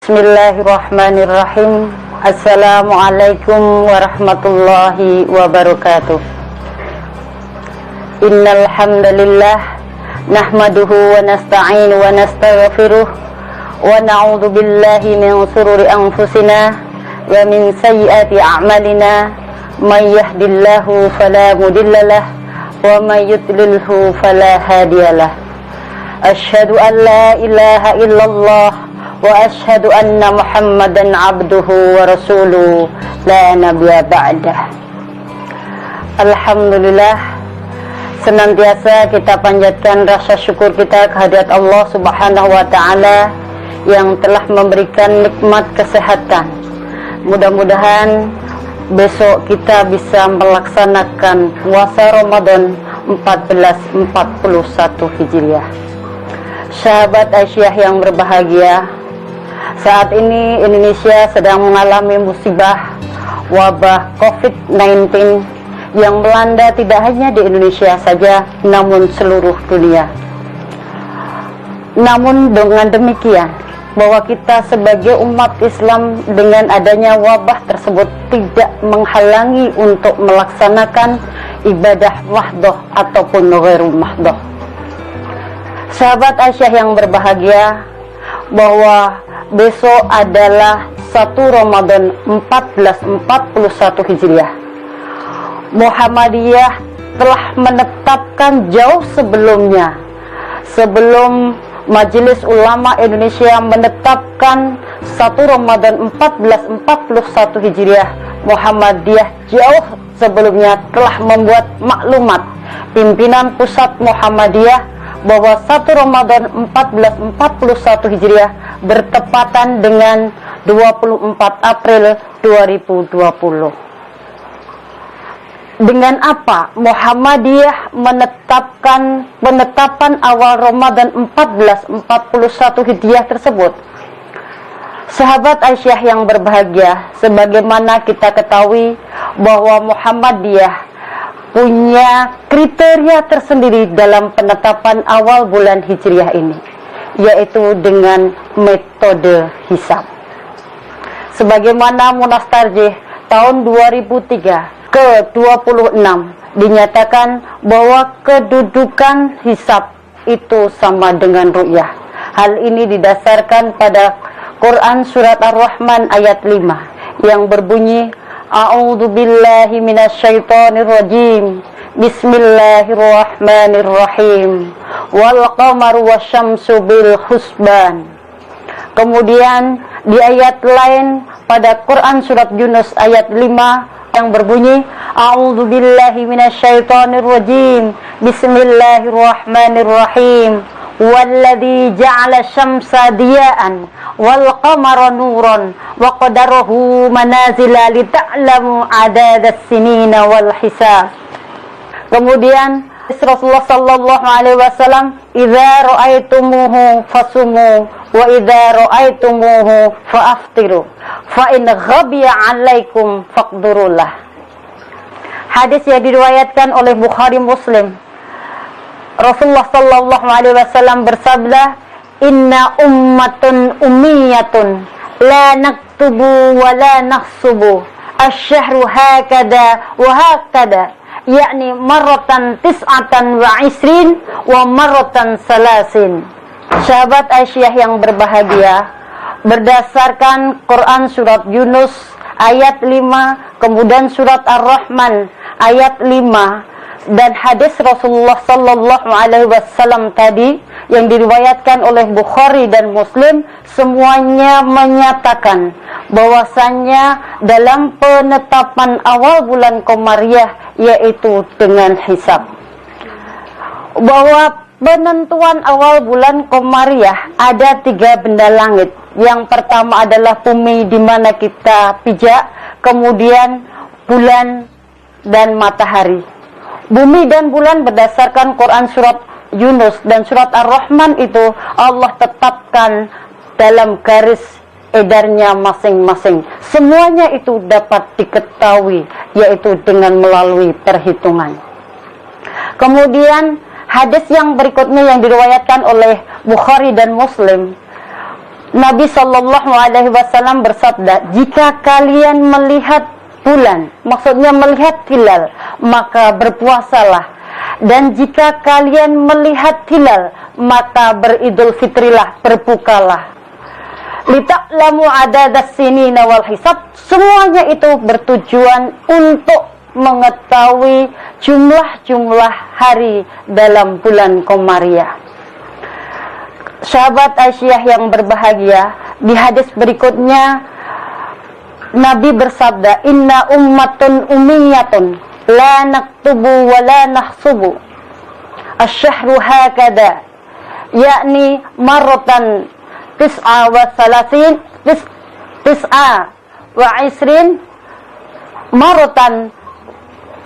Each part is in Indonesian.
Bismillahirrahmanirrahim. Assalamualaikum warahmatullahi wabarakatuh. Innal hamdalillah nahmaduhu wa nasta'inu wa nastaghfiruh wa na'udzu billahi min shururi anfusina wa min sayyiati a'malina. May yahdihillahu fala mudhillalah wa may yudlilhu fala hadiyalah. Asyhadu an la ilaha illallah wa asyhadu anna Muhammadan abduhu wa rasuluh la nabiyya ba'dah. Alhamdulillah, senantiasa kita panjatkan rasa syukur kita kehadirat Allah Subhanahu wa taala yang telah memberikan nikmat kesehatan. Mudah-mudahan besok kita bisa melaksanakan puasa Ramadan 1441 Hijriah. Sahabat Aisyah yang berbahagia, saat ini Indonesia sedang mengalami musibah wabah COVID-19 yang melanda tidak hanya di Indonesia saja, namun seluruh dunia. Namun dengan demikian, bahwa kita sebagai umat Islam dengan adanya wabah tersebut tidak menghalangi untuk melaksanakan ibadah mahdoh ataupun ghairu mahdoh. Sahabat Aisyah yang berbahagia, bahwa besok adalah 1 Ramadan 1441 Hijriah. Muhammadiyah telah menetapkan jauh sebelumnya, sebelum Majelis Ulama Indonesia menetapkan 1 Ramadan 1441 Hijriah, Muhammadiyah jauh sebelumnya telah membuat maklumat pimpinan pusat Muhammadiyah bahwa 1 Ramadan 1441 Hijriah bertepatan dengan 24 April 2020. Dengan apa Muhammadiyah menetapkan penetapan awal Ramadan 1441 Hijriah tersebut? Sahabat Aisyah yang berbahagia, sebagaimana kita ketahui bahwa Muhammadiyah punya kriteria tersendiri dalam penetapan awal bulan Hijriah ini, yaitu dengan metode hisab. Sebagaimana Munas Tarjih tahun 2003 ke-26 dinyatakan bahwa kedudukan hisab itu sama dengan ru'yah. Hal ini didasarkan pada Quran surat Ar-Rahman ayat 5 yang berbunyi, A'udzu billahi minasyaitonir rajim. Bismillahirrahmanirrahim. Wal qamaru wasyamsu bil husban. Kemudian di ayat lain pada Quran surat Yunus ayat 5 yang berbunyi, A'udzu billahi minasyaitonir rajim. Bismillahirrahmanirrahim. Walladzi ja'ala syamsa diya'an wal qamara nuran wa qadarahu manazila lita'lamu adadas sinina wal hisab. Kemudian Rasulullah sallallahu alaihi wasallam, idza ra'aitumuhu fasumu wa idza ra'aitumuhu fa'aftiru fa in ghabiya 'alaikum faqdurullah. Hadis yang diriwayatkan oleh Bukhari Muslim. Rasulullah sallallahu alaihi wasallam bersabda, "Inna ummatun ummiyatun la naktubu wa la nahsubu. Asy-syahru hakada wa hakada." Yakni marratan tis'atan wa isrin wa marratan salasin. Sahabat Aisyah yang berbahagia, berdasarkan Quran surat Yunus ayat 5, kemudian surat Ar-Rahman ayat 5 dan hadis Rasulullah sallallahu alaihi wasallam tadi yang diriwayatkan oleh Bukhari dan Muslim, semuanya menyatakan bahwasannya dalam penetapan awal bulan Qamariyah, yaitu dengan hisab, bahwa penentuan awal bulan Qamariyah ada 3 benda langit. Yang pertama adalah bumi di mana kita pijak, kemudian bulan dan matahari. Bumi dan bulan berdasarkan Quran surat Yunus dan surat Ar-Rahman itu Allah tetapkan dalam garis edarnya masing-masing. Semuanya itu dapat diketahui, yaitu dengan melalui perhitungan. Kemudian hadis yang berikutnya yang diriwayatkan oleh Bukhari dan Muslim, Nabi Shallallahu Alaihi Wasallam bersabda, jika kalian melihat bulan, maksudnya melihat hilal, maka berpuasalah. Dan jika kalian melihat hilal, maka beridul fitrilah, berbukalah. Lita'lamu adadas sinina wal hisab. Semuanya itu bertujuan untuk mengetahui jumlah-jumlah hari dalam bulan Komariah. Sahabat Aisyah yang berbahagia, di hadis berikutnya Nabi bersabda, inna ummatun ummiyatun la naktubu wa la nahsubu asyhru hakada, yakni marratan tis'a wa salasin tis'a wa isrin marratan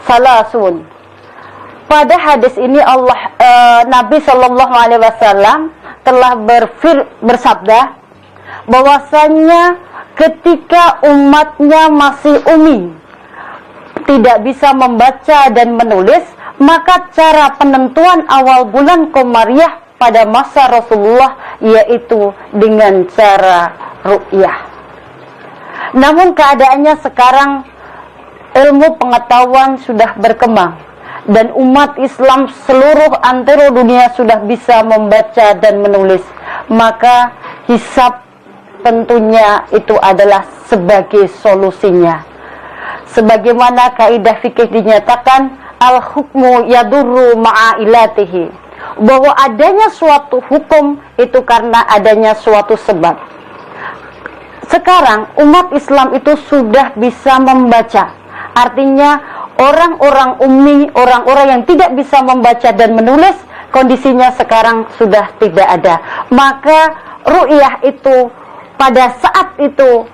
salasun. Pada hadis ini Nabi Shallallahu Alaihi Wasallam telah bersabda bahwasanya ketika umatnya masih ummi, tidak bisa membaca dan menulis, maka cara penentuan awal bulan Komariah pada masa Rasulullah yaitu dengan cara ru'yah. Namun keadaannya sekarang ilmu pengetahuan sudah berkembang dan umat Islam seluruh antero dunia sudah bisa membaca dan menulis, maka hisab tentunya itu adalah sebagai solusinya. Sebagaimana kaidah fikih dinyatakan, al-hukmu yadurru ma'ilatihi, bahwa adanya suatu hukum itu karena adanya suatu sebab. Sekarang umat Islam itu sudah bisa membaca, artinya orang-orang ummi, orang-orang yang tidak bisa membaca dan menulis, kondisinya sekarang sudah tidak ada. Maka ru'yah itu pada saat itu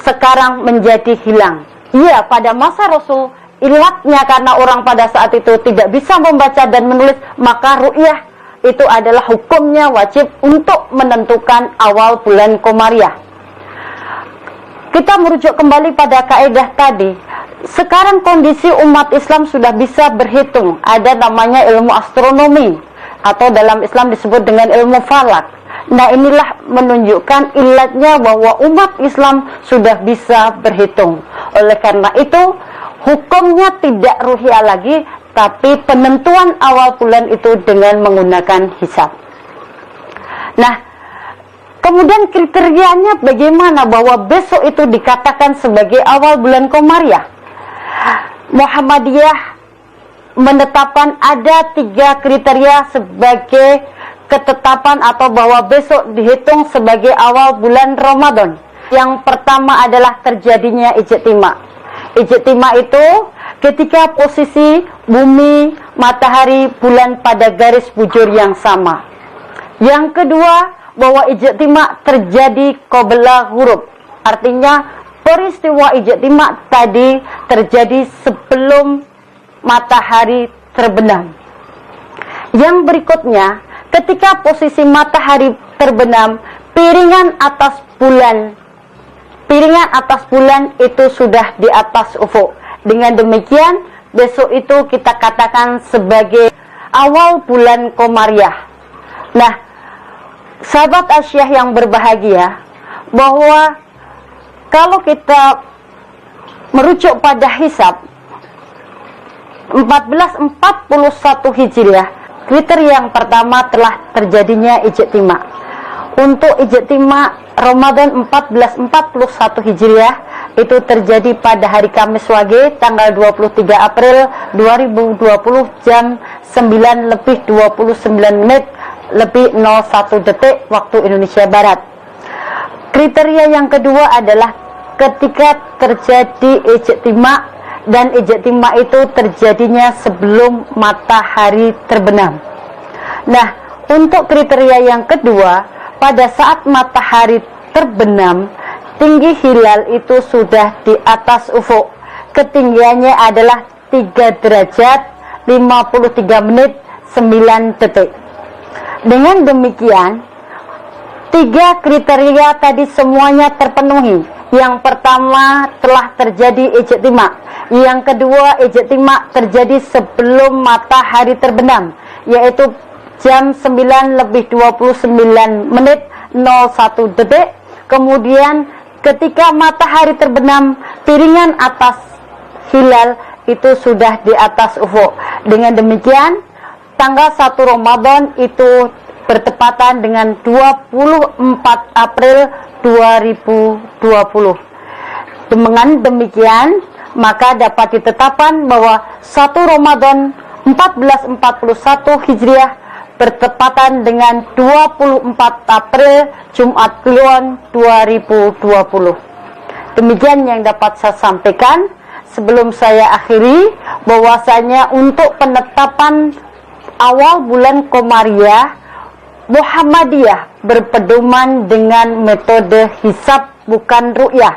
sekarang menjadi hilang. Iya, pada masa Rasul ilatnya karena orang pada saat itu tidak bisa membaca dan menulis, maka ru'yah itu adalah hukumnya wajib untuk menentukan awal bulan Komariah. Kita merujuk kembali pada kaidah tadi. Sekarang kondisi umat Islam sudah bisa berhitung. Ada namanya ilmu astronomi, atau dalam Islam disebut dengan ilmu falak. Nah, inilah menunjukkan ilatnya bahwa umat Islam sudah bisa berhitung. Oleh karena itu, hukumnya tidak ruhyah lagi, tapi penentuan awal bulan itu dengan menggunakan hisab. Nah, kemudian kriterianya bagaimana bahwa besok itu dikatakan sebagai awal bulan Komariah? Muhammadiyah menetapkan ada 3 kriteria sebagai ketetapan atau bahwa besok dihitung sebagai awal bulan Ramadan. Yang pertama adalah terjadinya ijtima. Ijtima itu ketika posisi bumi, matahari, bulan pada garis bujur yang sama. Yang kedua, bahwa ijtima terjadi qabla ghurub. Artinya peristiwa ijtima tadi terjadi sebelum matahari terbenam. Yang berikutnya, ketika posisi matahari terbenam, piringan atas bulan itu sudah di atas ufuk. Dengan demikian, besok itu kita katakan sebagai awal bulan Komariah. Nah, sahabat Aisyah yang berbahagia, bahwa kalau kita merujuk pada hisab 1441 Hijriah, kriteria yang pertama telah terjadinya ijtima. Untuk ijtima Ramadan 1441 Hijriah itu terjadi pada hari Kamis Wage tanggal 23 April 2020 jam 9:29:01 waktu Indonesia Barat. Kriteria yang kedua adalah ketika terjadi ijtima, dan ijtima itu terjadinya sebelum matahari terbenam. Nah, untuk kriteria yang kedua, pada saat matahari terbenam, tinggi hilal itu sudah di atas ufuk. Ketinggiannya adalah 3 derajat 53 menit 9 detik. Dengan demikian, 3 kriteria tadi semuanya terpenuhi. Yang pertama telah terjadi ijtima. Yang kedua, ijtima terjadi sebelum matahari terbenam, yaitu jam 9:29:06 01 detik. Kemudian ketika matahari terbenam, piringan atas hilal itu sudah di atas ufuk. Dengan demikian, tanggal 1 Ramadan itu bertepatan dengan 24 April 2020. Dengan demikian, maka dapat ditetapkan bahwa 1 Ramadan 1441 Hijriah bertepatan dengan 24 April Jumat Kliwon 2020. Demikian yang dapat saya sampaikan. Sebelum saya akhiri, bahwasanya untuk penetapan awal bulan Komariah, Muhammadiyah berpedoman dengan metode hisab bukan ru'yah.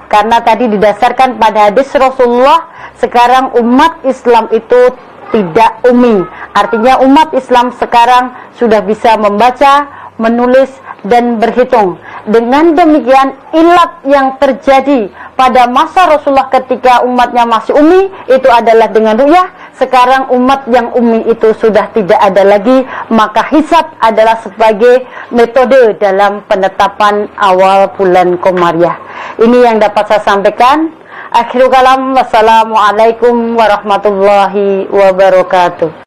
Karena tadi didasarkan pada hadis Rasulullah, sekarang umat Islam itu tidak umi. Artinya umat Islam sekarang sudah bisa membaca, menulis, dan berhitung. Dengan demikian, ilat yang terjadi pada masa Rasulullah ketika umatnya masih umi itu adalah dengan ru'yah. Sekarang umat yang umi itu sudah tidak ada lagi, maka hisab adalah sebagai metode dalam penetapan awal bulan Komariah. Ini yang dapat saya sampaikan. Akhirul kalam, wassalamualaikum warahmatullahi wabarakatuh.